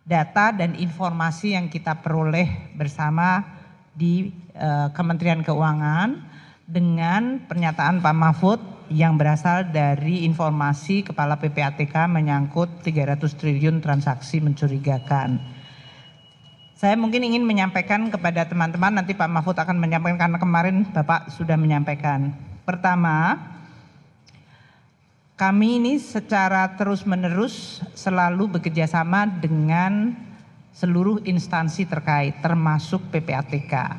data dan informasi yang kita peroleh bersama di Kementerian Keuangan dengan pernyataan Pak Mahfud yang berasal dari informasi Kepala PPATK menyangkut 300 triliun transaksi mencurigakan. Saya mungkin ingin menyampaikan kepada teman-teman, nanti Pak Mahfud akan menyampaikan karena kemarin Bapak sudah menyampaikan. Pertama, kami ini secara terus-menerus selalu bekerjasama dengan seluruh instansi terkait termasuk PPATK.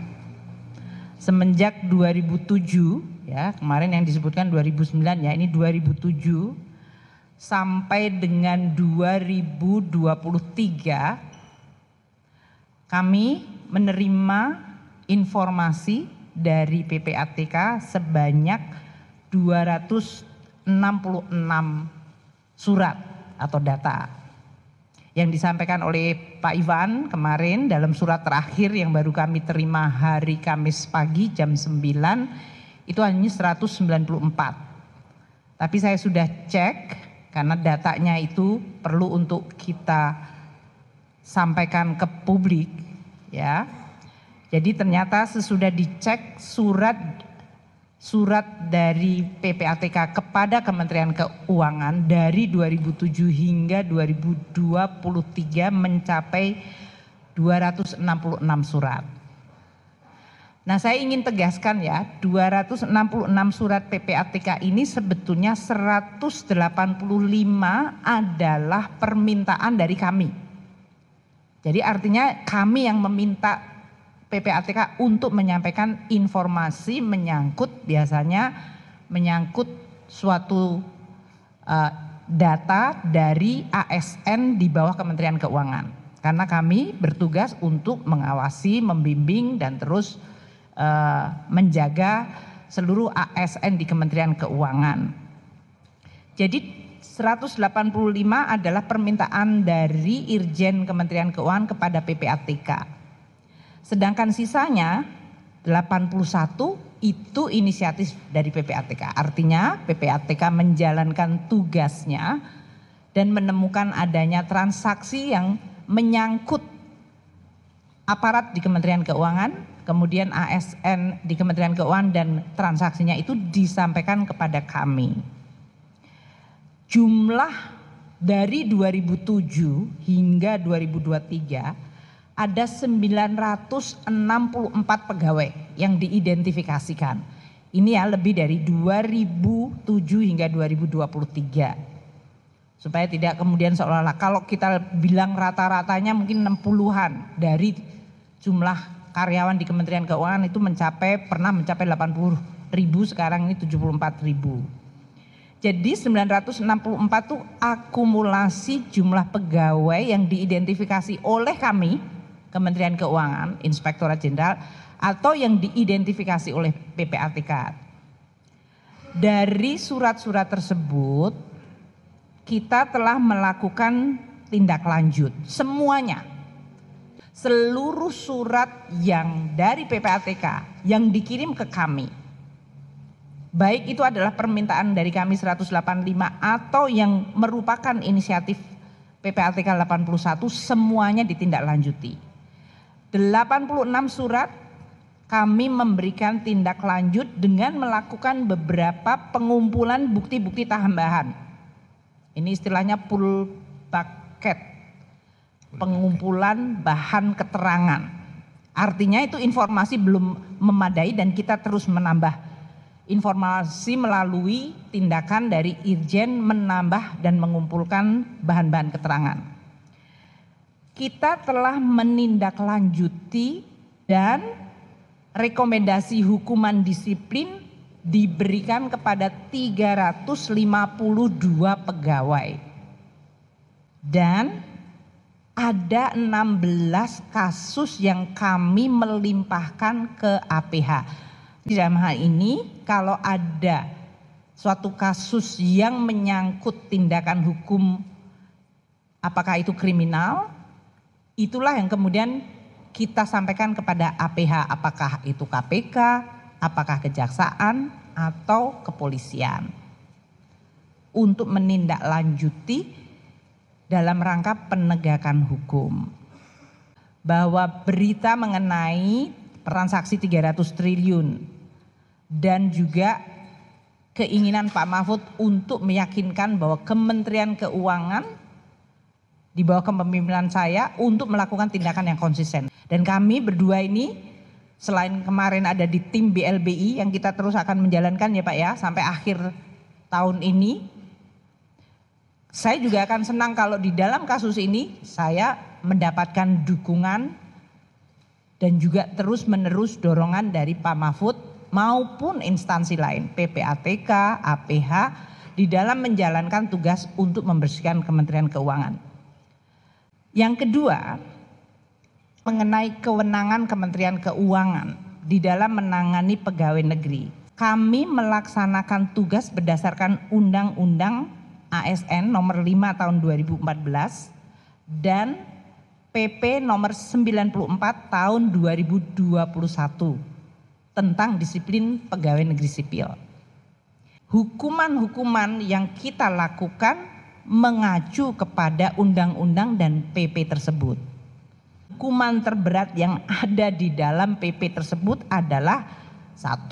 Semenjak 2007 ya, kemarin yang disebutkan 2009 ya, ini 2007 sampai dengan 2023 kami menerima informasi dari PPATK sebanyak 266 surat atau data yang disampaikan oleh Pak Ivan kemarin dalam surat terakhir yang baru kami terima hari Kamis pagi jam 9 itu hanya 194. Tapi saya sudah cek karena datanya itu perlu untuk kita sampaikan ke publik ya. Jadi ternyata sesudah dicek surat dari PPATK kepada Kementerian Keuangan dari 2007 hingga 2023 mencapai 266 surat. Nah, saya ingin tegaskan ya, 266 surat PPATK ini sebetulnya 185 adalah permintaan dari kami. Jadi artinya kami yang meminta PPATK untuk menyampaikan informasi biasanya menyangkut suatu data dari ASN di bawah Kementerian Keuangan. Karena kami bertugas untuk mengawasi, membimbing dan terus menjaga seluruh ASN di Kementerian Keuangan. Jadi 185 adalah permintaan dari Irjen Kementerian Keuangan kepada PPATK. Sedangkan sisanya 81 itu inisiatif dari PPATK. Artinya PPATK menjalankan tugasnya dan menemukan adanya transaksi yang menyangkut aparat di Kementerian Keuangan, kemudian ASN di Kementerian Keuangan dan transaksinya itu disampaikan kepada kami. Jumlah dari 2007 hingga 2023 ada 964 pegawai yang diidentifikasikan. Ini ya lebih dari 2007 hingga 2023. Supaya tidak kemudian seolah-olah kalau kita bilang rata-ratanya mungkin 60-an dari jumlah karyawan di Kementerian Keuangan itu pernah mencapai 80.000, sekarang ini 74.000. Jadi 964 itu akumulasi jumlah pegawai yang diidentifikasi oleh kami Kementerian Keuangan, Inspektorat Jenderal, atau yang diidentifikasi oleh PPATK. Dari surat-surat tersebut, kita telah melakukan tindak lanjut semuanya. Seluruh surat yang dari PPATK yang dikirim ke kami, baik itu adalah permintaan dari kami 185 atau yang merupakan inisiatif PPATK 81, semuanya ditindaklanjuti. 86 surat kami memberikan tindak lanjut dengan melakukan beberapa pengumpulan bukti-bukti tambahan. Ini istilahnya full bucket, pengumpulan bahan keterangan. Artinya itu informasi belum memadai dan kita terus menambah informasi melalui tindakan dari Irjen menambah dan mengumpulkan bahan-bahan keterangan. Kita telah menindaklanjuti dan rekomendasi hukuman disiplin diberikan kepada 352 pegawai. Dan ada 16 kasus yang kami melimpahkan ke APH. Dalam hal ini kalau ada suatu kasus yang menyangkut tindakan hukum, apakah itu kriminal, itulah yang kemudian kita sampaikan kepada APH, apakah itu KPK, apakah kejaksaan atau kepolisian, untuk menindaklanjuti dalam rangka penegakan hukum. Bahwa berita mengenai transaksi 300 triliun dan juga keinginan Pak Mahfud untuk meyakinkan bahwa Kementerian Keuangan di bawah kepemimpinan saya untuk melakukan tindakan yang konsisten. Dan kami berdua ini selain kemarin ada di tim BLBI yang kita terus akan menjalankan ya Pak ya sampai akhir tahun ini. Saya juga akan senang kalau di dalam kasus ini saya mendapatkan dukungan dan juga terus-menerus dorongan dari Pak Mahfud maupun instansi lain, PPATK, APH, di dalam menjalankan tugas untuk membersihkan Kementerian Keuangan. Yang kedua, mengenai kewenangan Kementerian Keuangan di dalam menangani pegawai negeri. Kami melaksanakan tugas berdasarkan Undang-Undang ASN nomor 5 tahun 2014 dan PP nomor 94 tahun 2021 tentang disiplin pegawai negeri sipil. Hukuman-hukuman yang kita lakukan mengacu kepada undang-undang dan PP tersebut. Hukuman terberat yang ada di dalam PP tersebut adalah 1.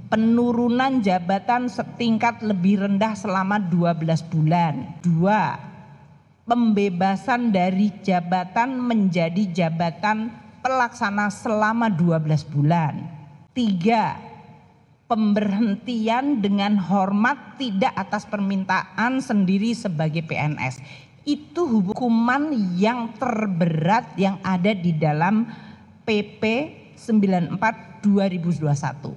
Penurunan jabatan setingkat lebih rendah selama 12 bulan. 2. Pembebasan dari jabatan menjadi jabatan pelaksana selama 12 bulan. 3. Pemberhentian dengan hormat tidak atas permintaan sendiri sebagai PNS. Itu hukuman yang terberat yang ada di dalam PP 94 2021.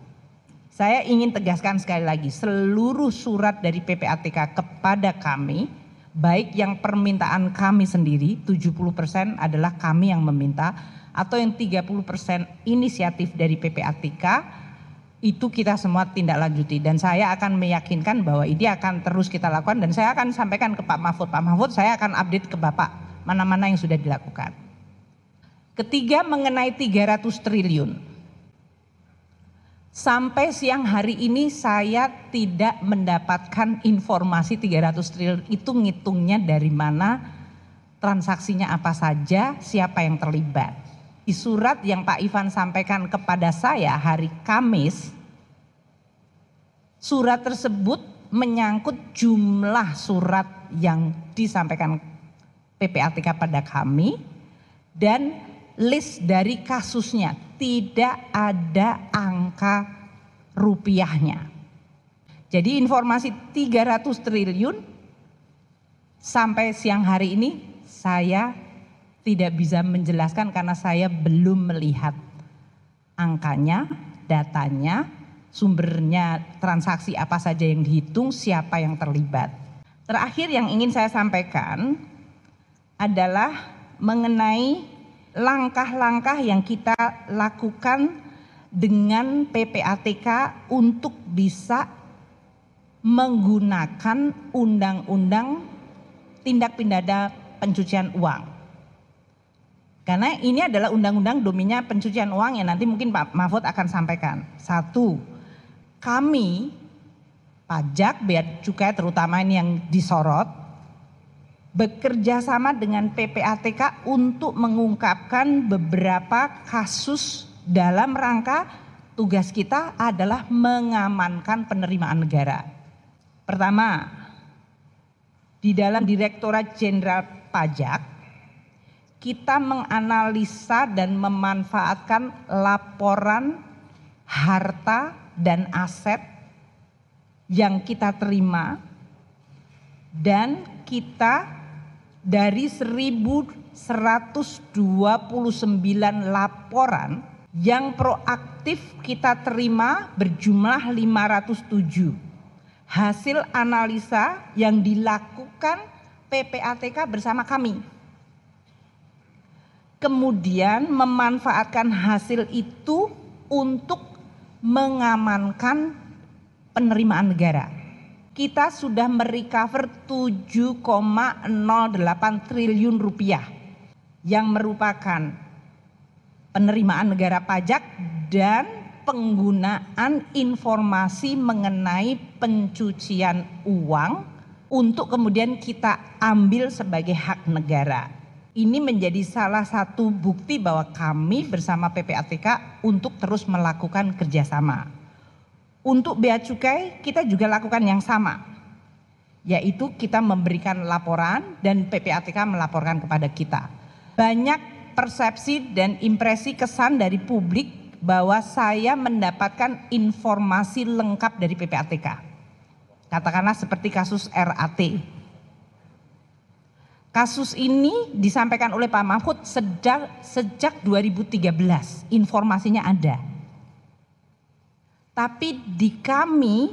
Saya ingin tegaskan sekali lagi, seluruh surat dari PPATK kepada kami, baik yang permintaan kami sendiri, 70% adalah kami yang meminta, atau yang 30% inisiatif dari PPATK, itu kita semua tindak lanjuti. Dan saya akan meyakinkan bahwa ini akan terus kita lakukan dan saya akan sampaikan ke Pak Mahfud. Pak Mahfud, saya akan update ke Bapak mana-mana yang sudah dilakukan. Ketiga, mengenai 300 triliun. Sampai siang hari ini saya tidak mendapatkan informasi 300 triliun itu ngitungnya dari mana, transaksinya apa saja, siapa yang terlibat. Di surat yang Pak Ivan sampaikan kepada saya hari Kamis, surat tersebut menyangkut jumlah surat yang disampaikan PPATK pada kami dan list dari kasusnya, tidak ada angka rupiahnya. Jadi informasi 300 triliun sampai siang hari ini saya tidak bisa menjelaskan karena saya belum melihat angkanya, datanya, sumbernya, transaksi apa saja yang dihitung, siapa yang terlibat. Terakhir yang ingin saya sampaikan adalah mengenai langkah-langkah yang kita lakukan dengan PPATK untuk bisa menggunakan undang-undang tindak pidana pencucian uang. Karena ini adalah undang-undang domainnya pencucian uang yang nanti mungkin Pak Mahfud akan sampaikan. 1. Kami pajak, bea cukai terutama ini yang disorot, bekerja sama dengan PPATK untuk mengungkapkan beberapa kasus dalam rangka tugas kita adalah mengamankan penerimaan negara. Pertama, di dalam Direktorat Jenderal Pajak, kita menganalisa dan memanfaatkan laporan harta dan aset yang kita terima dan kita dari 1.129 laporan yang proaktif kita terima berjumlah 507. Hasil analisa yang dilakukan PPATK bersama kami. Kemudian memanfaatkan hasil itu untuk mengamankan penerimaan negara. Kita sudah merecover 7,08 triliun rupiah yang merupakan penerimaan negara pajak dan penggunaan informasi mengenai pencucian uang untuk kemudian kita ambil sebagai hak negara. Ini menjadi salah satu bukti bahwa kami bersama PPATK untuk terus melakukan kerjasama. Untuk Bea Cukai kita juga lakukan yang sama, yaitu kita memberikan laporan dan PPATK melaporkan kepada kita. Banyak persepsi dan impresi kesan dari publik bahwa saya mendapatkan informasi lengkap dari PPATK. Katakanlah seperti kasus RAT. Kasus ini disampaikan oleh Pak Mahfud sejak 2013, informasinya ada. Tapi di kami,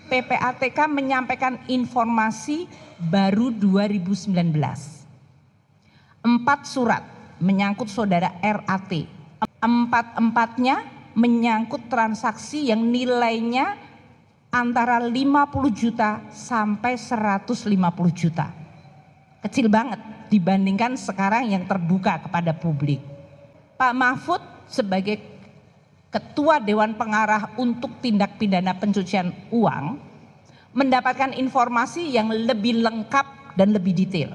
PPATK menyampaikan informasi baru 2019. 4 surat menyangkut saudara RAT. 4-empatnya menyangkut transaksi yang nilainya antara 50 juta sampai 150 juta. Kecil banget dibandingkan sekarang yang terbuka kepada publik. Pak Mahfud sebagai Ketua Dewan Pengarah untuk tindak pidana pencucian uang mendapatkan informasi yang lebih lengkap dan lebih detail.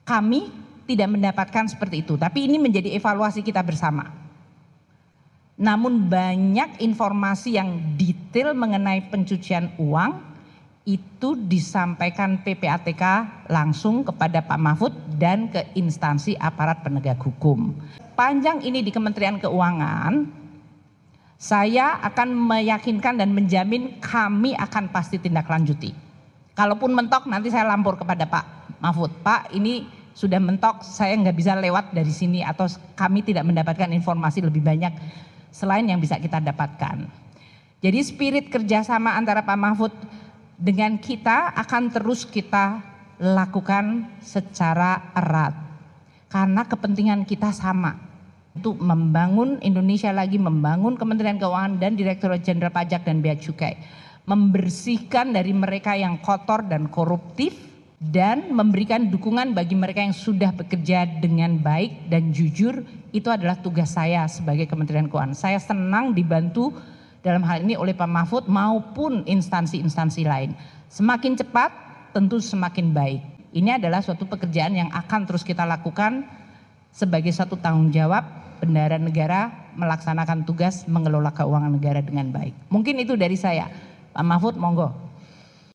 Kami tidak mendapatkan seperti itu, tapi ini menjadi evaluasi kita bersama. Namun banyak informasi yang detail mengenai pencucian uang itu disampaikan PPATK langsung kepada Pak Mahfud dan ke instansi aparat penegak hukum. Panjang ini di Kementerian Keuangan, saya akan meyakinkan dan menjamin kami akan pasti tindak lanjuti. Kalaupun mentok nanti saya lapor kepada Pak Mahfud, Pak ini sudah mentok, saya nggak bisa lewat dari sini atau kami tidak mendapatkan informasi lebih banyak selain yang bisa kita dapatkan. Jadi spirit kerjasama antara Pak Mahfud dengan kita akan terus kita lakukan secara erat. Karena kepentingan kita sama. Untuk membangun Indonesia lagi, membangun Kementerian Keuangan dan Direktorat Jenderal Pajak dan Bea Cukai. Membersihkan dari mereka yang kotor dan koruptif dan memberikan dukungan bagi mereka yang sudah bekerja dengan baik dan jujur. Itu adalah tugas saya sebagai Kementerian Keuangan. Saya senang dibantu dalam hal ini oleh Pak Mahfud maupun instansi-instansi lain. Semakin cepat tentu semakin baik. Ini adalah suatu pekerjaan yang akan terus kita lakukan sebagai satu tanggung jawab bendahara negara melaksanakan tugas mengelola keuangan negara dengan baik. Mungkin itu dari saya. Pak Mahfud, monggo.